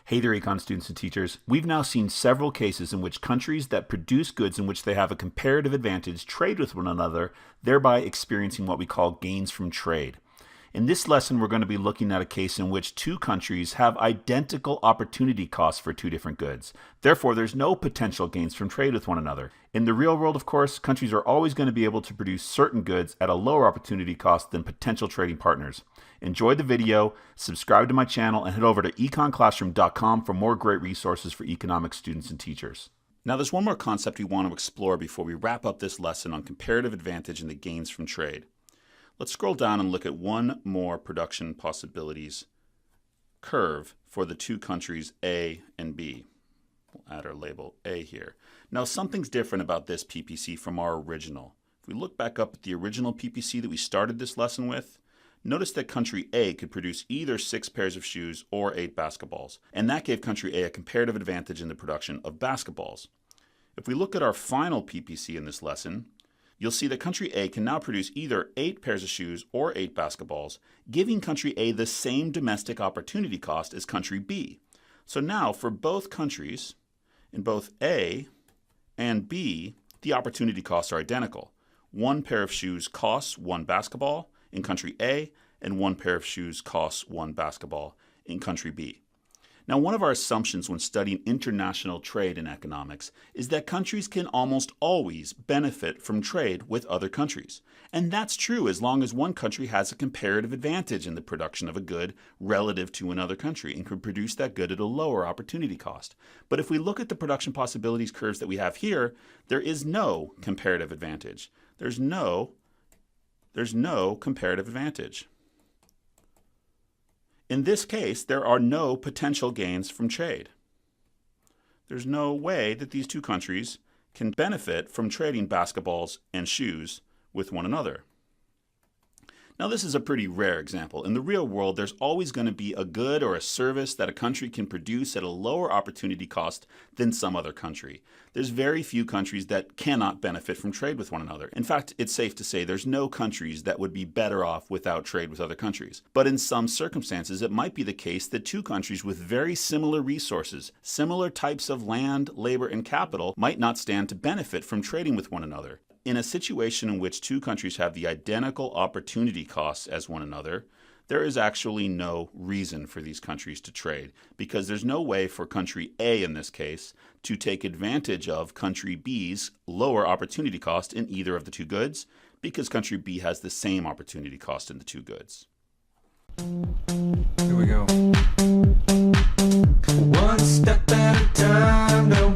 Hey there, econ students and teachers. We've now seen several cases in which countries that produce goods in which they have a comparative advantage trade with one another, thereby experiencing what we call gains from trade. In this lesson, we're going to be looking at a case in which two countries have identical opportunity costs for two different goods. Therefore, there's no potential gains from trade with one another. In the real world, of course, countries are always going to be able to produce certain goods at a lower opportunity cost than potential trading partners. Enjoy the video, subscribe to my channel, and head over to econclassroom.com for more great resources for economics students and teachers. Now, there's one more concept we want to explore before we wrap up this lesson on comparative advantage and the gains from trade. Let's scroll down and look at one more production possibilities curve for the two countries A and B. We'll add our label A here. Now, something's different about this PPC from our original. If we look back up at the original PPC that we started this lesson with, notice that country A could produce either 6 pairs of shoes or 8 basketballs, and that gave country A a comparative advantage in the production of basketballs. If we look at our final PPC in this lesson, you'll see that country A can now produce either 8 pairs of shoes or 8 basketballs, giving country A the same domestic opportunity cost as country B. So now for both countries, in both A and B, the opportunity costs are identical. 1 pair of shoes costs 1 basketball in country A, and 1 pair of shoes costs 1 basketball in country B. Now, one of our assumptions when studying international trade in economics is that countries can almost always benefit from trade with other countries. And that's true as long as one country has a comparative advantage in the production of a good relative to another country and can produce that good at a lower opportunity cost. But if we look at the production possibilities curves that we have here, there is no comparative advantage. There's no comparative advantage. In this case, there are no potential gains from trade. There's no way that these two countries can benefit from trading basketballs and shoes with one another. Now, this is a pretty rare example. In the real world, there's always going to be a good or a service that a country can produce at a lower opportunity cost than some other country. There's very few countries that cannot benefit from trade with one another. In fact, it's safe to say there's no countries that would be better off without trade with other countries. But in some circumstances, it might be the case that two countries with very similar resources, similar types of land, labor, and capital might not stand to benefit from trading with one another. In a situation in which two countries have the identical opportunity costs as one another, there is actually no reason for these countries to trade because there's no way for country A in this case to take advantage of country B's lower opportunity cost in either of the two goods because country B has the same opportunity cost in the two goods. Here we go. One step at a time, no